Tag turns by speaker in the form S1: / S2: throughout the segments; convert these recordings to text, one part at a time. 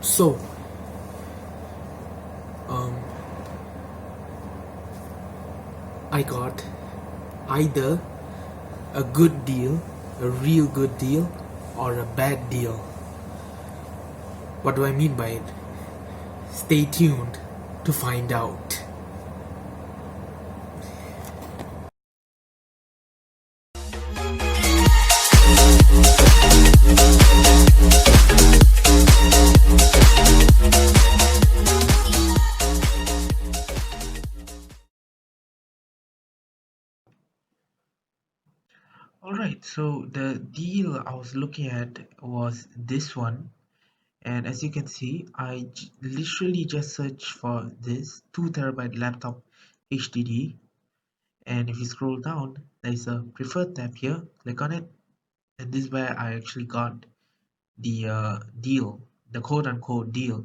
S1: So, um, I got either a good deal, a real good deal, or a bad deal. What do I mean by it? Stay tuned to find out. Alright, so the deal I was looking at was this one, and as you can see, literally just searched for this 2 terabyte laptop HDD, and if you scroll down, there's a preferred tab here. Click on it, and this is where I actually got the deal, the quote unquote deal.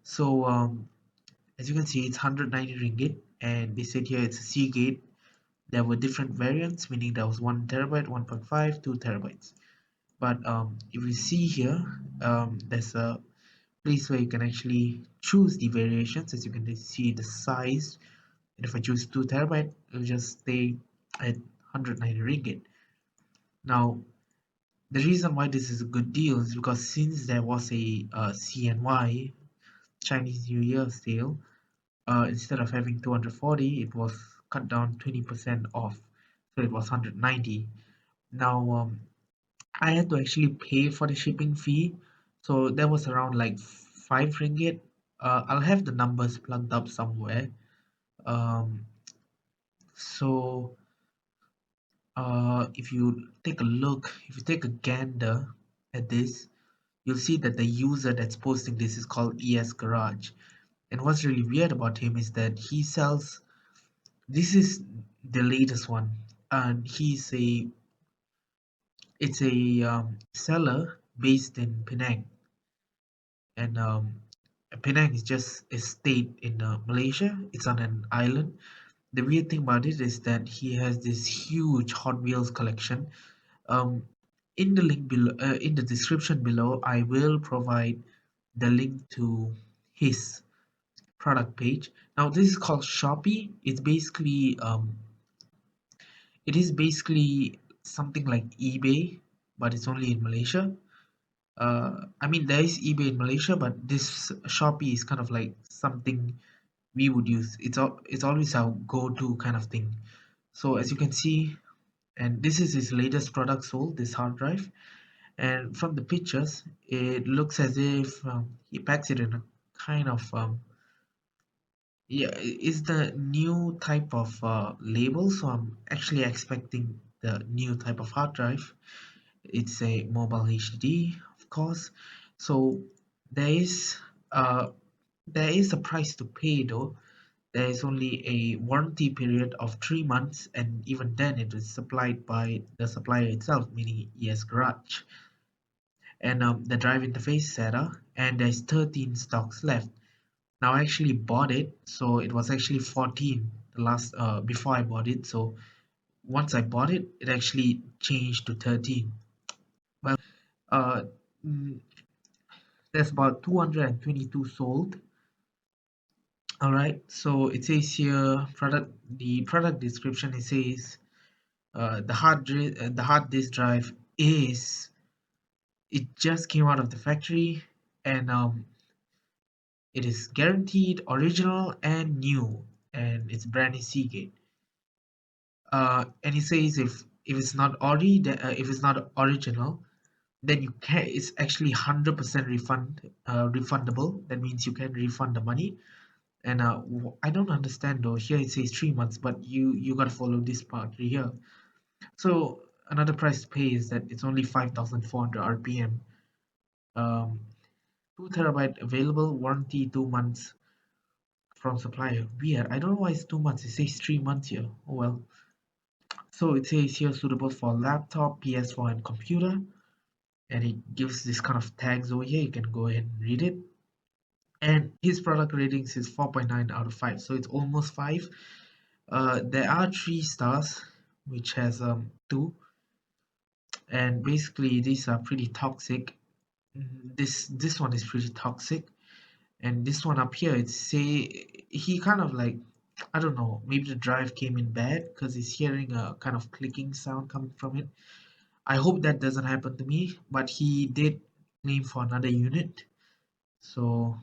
S1: So as you can see, it's 190 ringgit, and they said here it's a Seagate. There were different variants, meaning there was 1 terabyte, 1.5, 2 terabytes. But if you see here, there's a place where you can actually choose the variations. As you can see, the size. And if I choose 2 terabyte, it'll just stay at 190 ringgit. Now, the reason why this is a good deal is because since there was a CNY, Chinese New Year sale, instead of having 240, it was cut down 20% off, so it was 190. Now, I had to actually pay for the shipping fee, so that was around like 5 ringgit. I'll have the numbers plugged up somewhere. Um, so, if you take a look, if you take a gander at this, you'll see that the user that's posting this is called ES Garage. And what's really weird about him is that he sells, this is the latest one, and it's a seller based in Penang, and Penang is just a state in Malaysia. It's on an island. The weird thing about it is that he has this huge Hot Wheels collection. Um, in the link below, in the description below, I will provide the link to his product page. Now this is called Shopee. It is basically something like eBay, but it's only in Malaysia. I mean, there is eBay in Malaysia, but this Shopee is kind of like something we would use. It's always our go-to kind of thing. So as you can see, and this is his latest product sold, this hard drive. And from the pictures, it looks as if he packs it in a kind of yeah, it's the new type of label. So I'm actually expecting the new type of hard drive. It's a mobile HDD, of course. So there is uh there is a price to pay though. There is only a warranty period of 3 months, and even then it is supplied by the supplier itself, meaning ES Garage. And the drive interface SATA, and there's 13 stocks left. Now I actually bought it, so it was actually 14 the last before I bought it. So once I bought it, it actually changed to 13. Well, uh, mm, there's about 222 sold. All right, so it says here the product description. It says the hard disk drive is it just came out of the factory, and it is guaranteed original and new, and it's brand new Seagate. And it says if it's not original, then you can it's actually 100% refundable. That means you can refund the money. And I don't understand though. Here it says 3 months, but you gotta follow this part here. So another price to pay is that it's only 5,400 RPM. Um, 2 terabyte available, warranty 2 months from supplier. Weird. I don't know why it's 2 months. It says 3 months here. Oh well. So it says here suitable for laptop, PS4, and computer. And it gives this kind of tags over here. You can go ahead and read it. And his product ratings is 4.9 out of 5. So it's almost 5. There are 3 stars, which has 2. And basically these are pretty toxic. This one is pretty toxic. And this one up here, it's say he kind of like, I don't know, maybe the drive came in bad because he's hearing a kind of clicking sound coming from it. I hope that doesn't happen to me, but he did claim for another unit. So,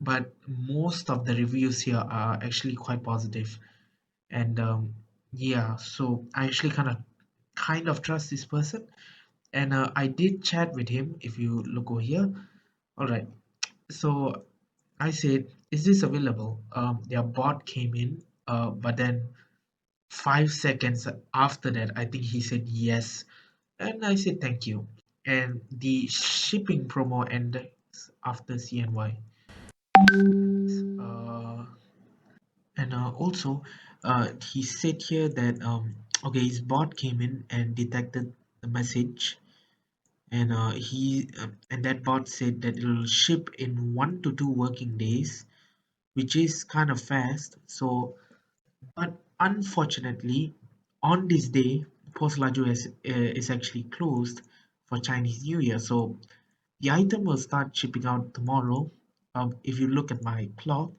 S1: but most of the reviews here are actually quite positive. And yeah, so I actually kind of trust this person. And I did chat with him. If you look over here, all right. So I said, "Is this available?" Their bot came in, but then 5 seconds after that, I think he said yes, and I said thank you. And the shipping promo ended after CNY. Uh, and also, he said here that okay, his bot came in and detected the message, and and that bot said that it'll ship in 1 to 2 working days, which is kind of fast. So, but unfortunately, on this day, Post Laju is actually closed for Chinese New Year. So the item will start shipping out tomorrow. If you look at my clock,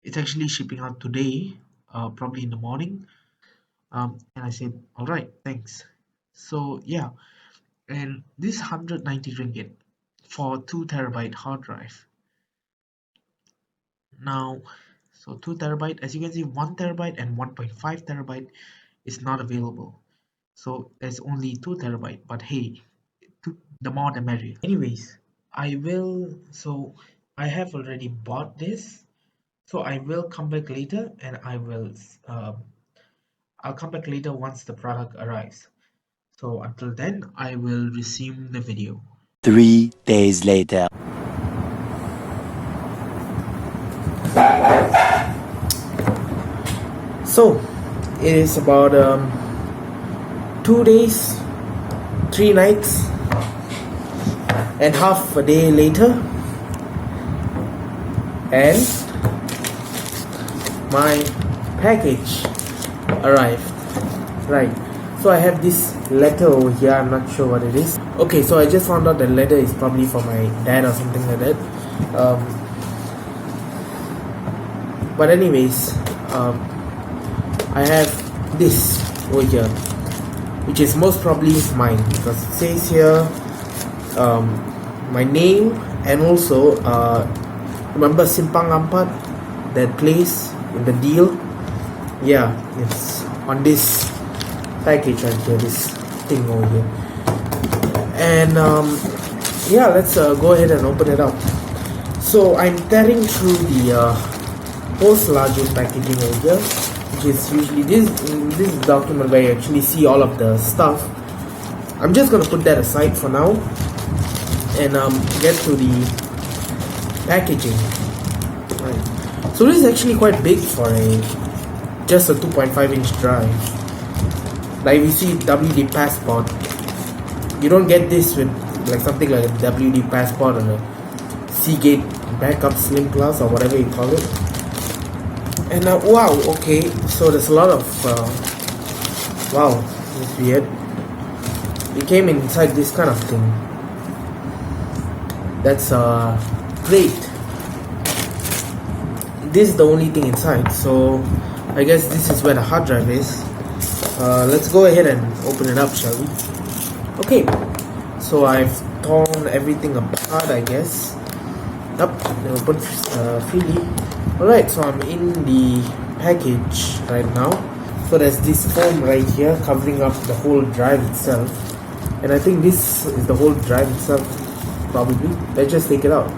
S1: it's actually shipping out today, probably in the morning. And I said, all right, thanks. So yeah, and this 190 ringgit for 2 terabyte hard drive. Now, so 2 terabyte, as you can see, 1 terabyte and 1.5 terabyte is not available. So there's only 2 terabyte, but hey, the more the merrier. Anyways, so I have already bought this, so I will come back later and I'll come back later once the product arrives. So until then, I will resume the video.
S2: 3 days later.
S3: So it is about 2 days, 3 nights, and half a day later, and my package arrived. Right. So I have this letter over here. I'm not sure what it is. Okay, so I just found out the letter is probably for my dad or something like that. But anyways, I have this over here, which is most probably mine because it says here my name, and also remember Simpang Ampat, that place in the deal. Yeah, it's on this package right here, this thing over here. And yeah, let's go ahead and open it up. So I'm tearing through the post Laju packaging over here, which is usually this document where you actually see all of the stuff. I'm just gonna put that aside for now and get to the packaging. Right. So this is actually quite big for just a 2.5-inch drive. Like we see WD Passport, you don't get this with like something like a WD Passport or a Seagate Backup Slim Plus or whatever you call it. And wow, okay, so there's a lot of wow, that's weird. It came inside this kind of thing. That's great. This is the only thing inside, so I guess this is where the hard drive is. Let's go ahead and open it up, shall we? Okay, so I've torn everything apart, I guess. Yep, they open freely. Alright, so I'm in the package right now. So there's this foam right here covering up the whole drive itself. And I think this is the whole drive itself, probably. Let's just take it out.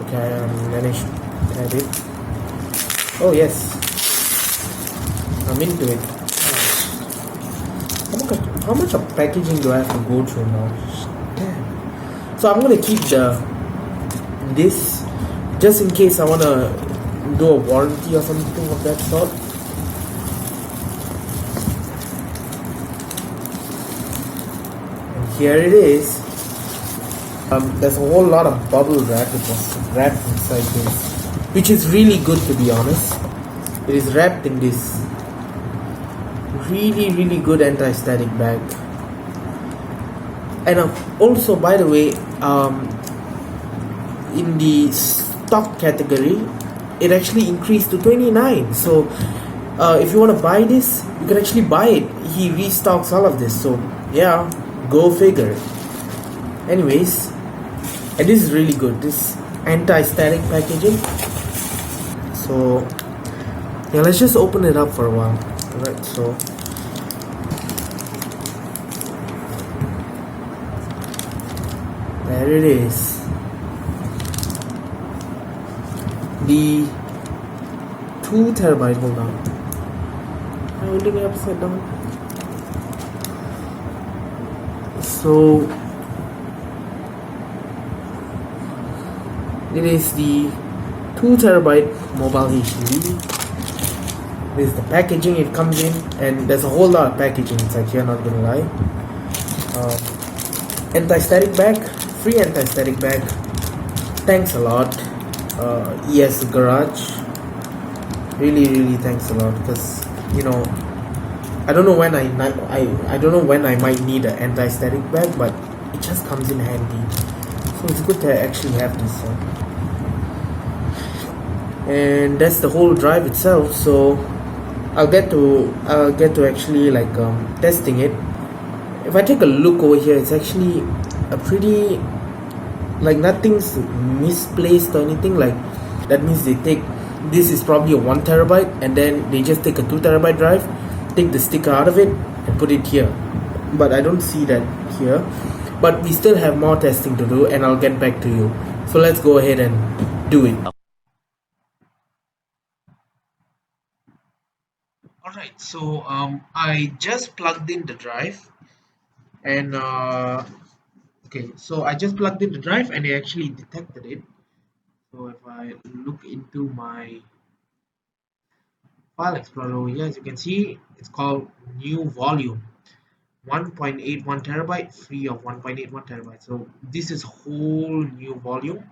S3: Okay, I managed to add it. Oh yes, I'm into it. How much of packaging do I have to go through now? Damn. So I'm gonna keep this just in case I wanna do a warranty or something of that sort. And here it is. There's a whole lot of bubble wrap which was wrapped inside this, which is really good, to be honest. It is wrapped in this really good anti-static bag. And also, by the way, in the stock category, it actually increased to 29. So if you want to buy this, you can actually buy it. He restocks all of this, so yeah, go figure. Anyways, and this is really good, this anti-static packaging. So yeah, let's just open it up for a while. Alright, so there it is, the 2 terabyte. Hold on, I'm holding it upside down. So it is the 2 terabyte mobile HDD. This is the packaging it comes in, and there's a whole lot of packaging inside here, not gonna lie. Anti-static bag, free anti-static bag. Thanks a lot, ES Garage. Really thanks a lot, because you know, I don't know when I don't know when I might need an anti-static bag, but it just comes in handy. So it's good to actually have this. And that's the whole drive itself. So I'll get to actually like testing it. If I take a look over here, it's actually a pretty, like, nothing's misplaced or anything. Like, that means they take, this is probably a 1 terabyte, and then they just take a 2 terabyte drive, take the sticker out of it and put it here. But I don't see that here. But we still have more testing to do, and I'll get back to you. So let's go ahead and do it.
S1: Alright, so I just plugged in the drive, and okay, so I just plugged in the drive and it actually detected it. So if I look into my file explorer over here, as you can see, it's called new volume, 1.81 terabyte, free of 1.81 terabyte. So this is whole new volume,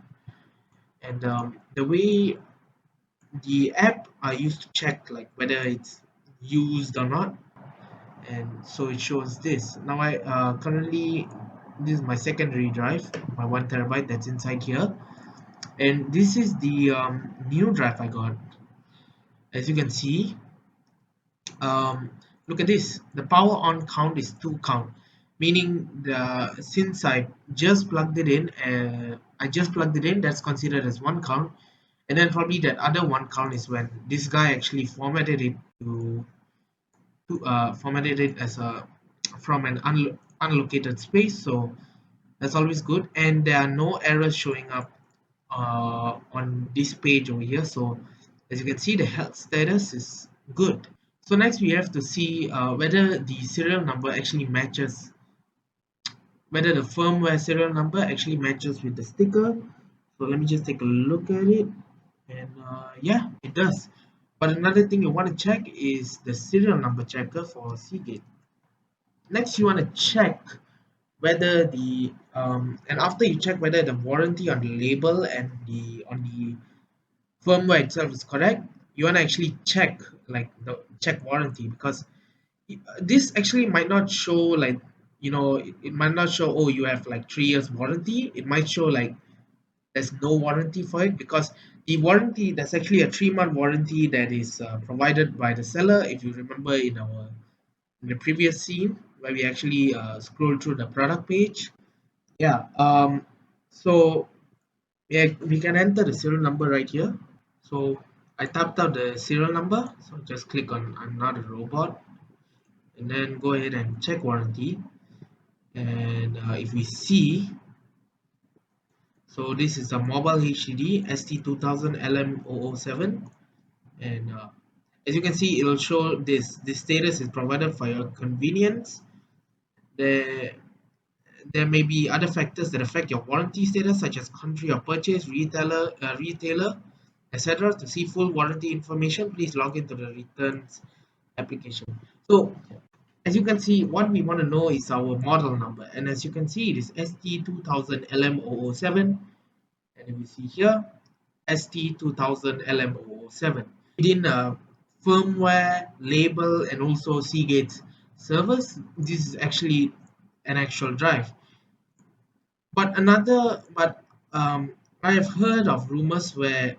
S1: and the way the app I used to check like whether it's used or not, and so it shows this. Now I currently, this is my secondary drive, my 1 terabyte that's inside here, and this is the new drive I got. As you can see, look at this, the power on count is 2 count, meaning the since I just plugged it in, that's considered as 1 count, and then probably that other 1 count is when this guy actually formatted it formatted it as a from an unallocated space. So that's always good, and there are no errors showing up on this page over here. So as you can see, the health status is good. So next we have to see whether the serial number actually matches, whether the firmware serial number actually matches with the sticker. So let me just take a look at it, and yeah, it does. But another thing you want to check is the serial number checker for Seagate. Next you want to check whether the and after you check whether the warranty on the label and the on the firmware itself is correct, you want to actually check like the check warranty, because this actually might not show like, you know, it might not show, oh, you have like 3 years warranty. It might show like there's no warranty for it, because the warranty, there's actually a 3-month warranty that is provided by the seller. If you remember in the previous scene where we actually scroll through the product page, yeah, so yeah, we can enter the serial number right here. So I tapped out the serial number, so just click on I'm not a robot, and then go ahead and check warranty. And if we see, so this is a mobile HDD ST2000 LM007, and as you can see, it will show this status is provided for your convenience. There there may be other factors that affect your warranty status, such as country of purchase, retailer, etc. To see full warranty information, please log into the returns application. So as you can see, what we want to know is our model number, and as you can see, it is ST2000 LM007, and if we see here, ST2000 LM007. Within firmware, label, and also Seagate servers, this is actually an actual drive. But I have heard of rumors where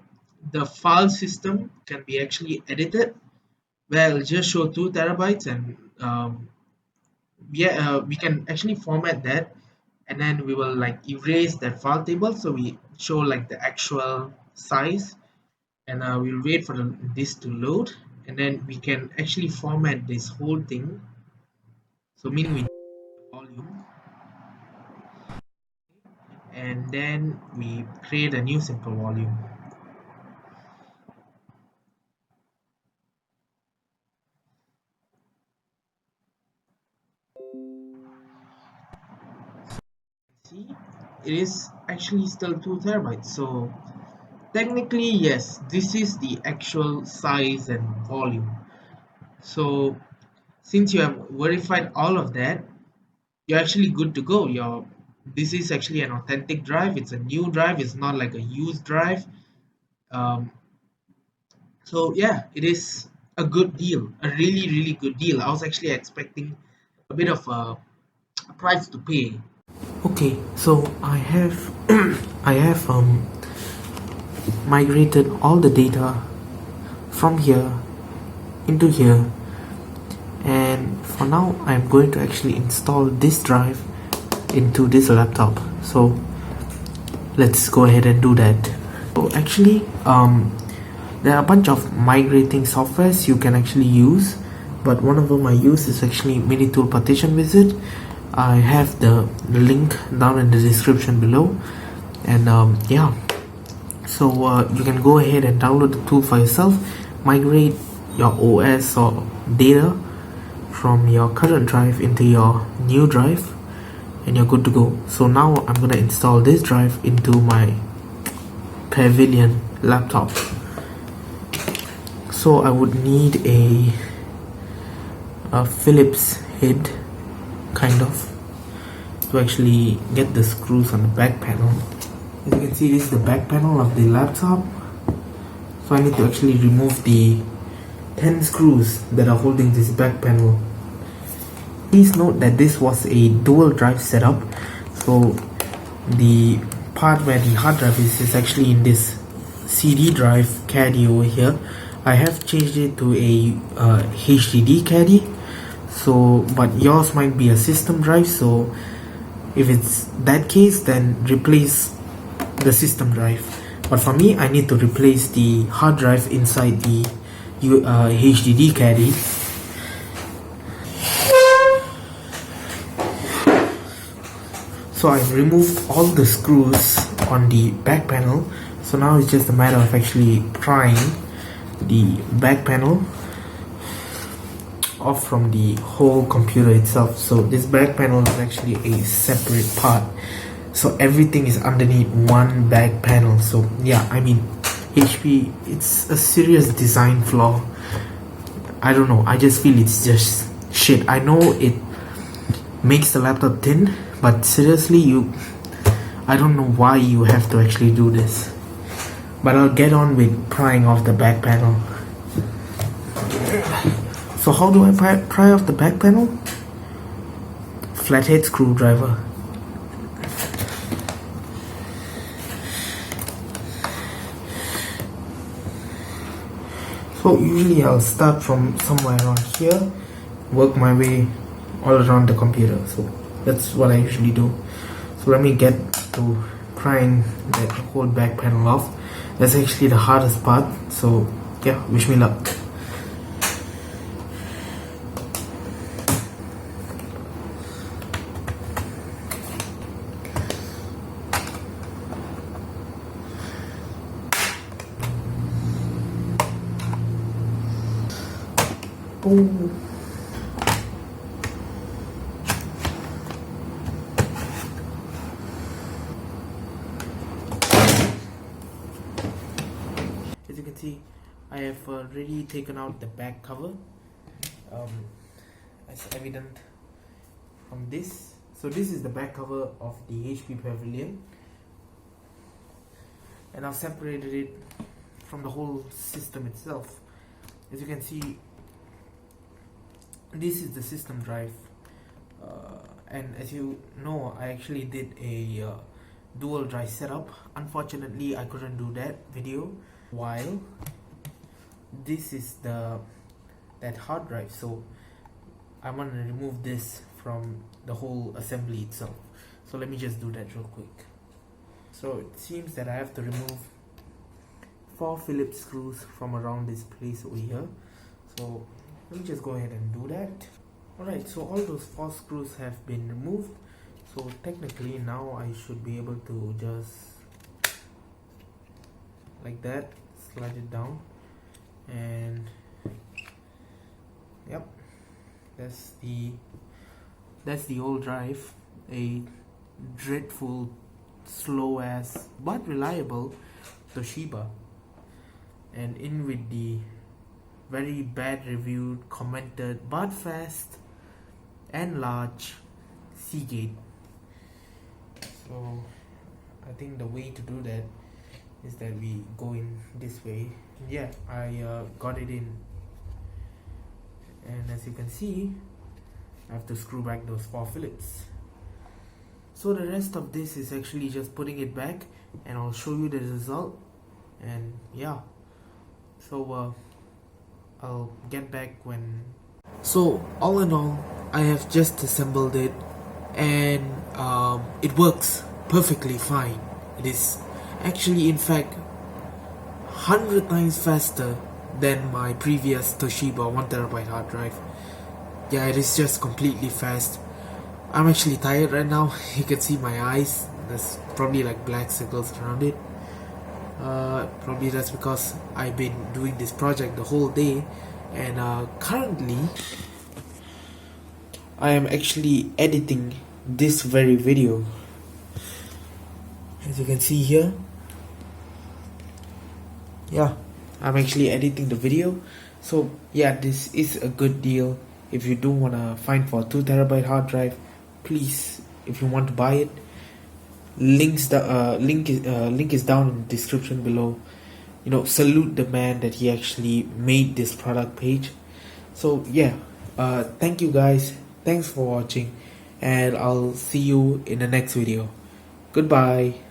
S1: the file system can be actually edited, where it'll just show 2 terabytes, and we can actually format that, and then we will like erase that file table, so we show like the actual size, and we'll wait for this to load, and then we can actually format this whole thing. So meaning we volume, and then we create a new simple volume. See, it is actually still 2 terabytes. So technically, yes, this is the actual size and volume. So since you have verified all of that, you're actually good to go. This is actually an authentic drive. It's a new drive. It's not like a used drive. Um, so yeah, it is a good deal, a really really good deal. I was actually expecting a bit of a price to pay.
S3: Okay, so I have I have migrated all the data from here into here, and for now I'm going to actually install this drive into this laptop. So let's go ahead and do that. So actually there are a bunch of migrating softwares you can actually use, but one of them I use is actually Minitool Partition Wizard. I have the link down in the description below, and yeah, so you can go ahead and download the tool for yourself, migrate your OS or data from your current drive into your new drive, and you're good to go. So now I'm gonna install this drive into my Pavilion laptop. So I would need a Phillips head, kind of, to actually get the screws on the back panel. As you can see, this is the back panel of the laptop. So I need to actually remove the 10 screws that are holding this back panel. Please note that this was a dual drive setup, so the part where the hard drive is actually in this CD drive caddy over here. I have changed it to a HDD caddy, so but yours might be a system drive, so if it's that case, then replace the system drive. But for me, I need to replace the hard drive inside the HDD caddy. So I've removed all the screws on the back panel, so now it's just a matter of actually prying the back panel off from the whole computer itself. So this back panel is actually a separate part, so everything is underneath one back panel. So yeah, I mean, HP, it's a serious design flaw. I don't know, I just feel it's just shit. I know it makes the laptop thin, but seriously, I don't know why you have to actually do this. But I'll get on with prying off the back panel. So how do I pry off the back panel? Flathead screwdriver. So usually I'll start from somewhere around here, work my way all around the computer. So that's what I usually do. So let me get to prying that whole back panel off. That's actually the hardest part, so yeah, wish me luck. Oh. As you can see, I have already taken out the back cover, as evident from this. So this is the back cover of the HP Pavilion, and I've separated it from the whole system itself. As you can see, this is the system drive, and as you know, I actually did a dual drive setup. Unfortunately, I couldn't do that video while this is that hard drive, so I want to remove this from the whole assembly itself. So let me just do that real quick. So it seems that I have to remove 4 Phillips screws from around this place over here. So let me just go ahead and do that. Alright, so all those 4 screws have been removed. So technically now I should be able to just like that slide it down, and yep, that's the old drive. A dreadful, slow ass but reliable Toshiba, and in with the very bad reviewed, commented but fast and large Seagate. So I think the way to do that is that we go in this way. Yeah, I got it in, and as you can see, I have to screw back those 4 Phillips. So the rest of this is actually just putting it back, and I'll show you the result. And yeah, so I'll get back when. So all in all, I have just assembled it, and it works perfectly fine. It is actually, in fact, 100 times faster than my previous Toshiba 1TB hard drive. Yeah, it is just completely fast. I'm actually tired right now. You can see my eyes. There's probably like black circles around it. Probably that's because I've been doing this project the whole day, and currently I am actually editing this very video. As you can see here, yeah, I'm actually editing the video. So yeah, this is a good deal. If you do want to find for a 2TB hard drive, please, if you want to buy it, link is down in the description below. You know, salute the man that he actually made this product page. So yeah, thank you guys, thanks for watching, and I'll see you in the next video. Goodbye.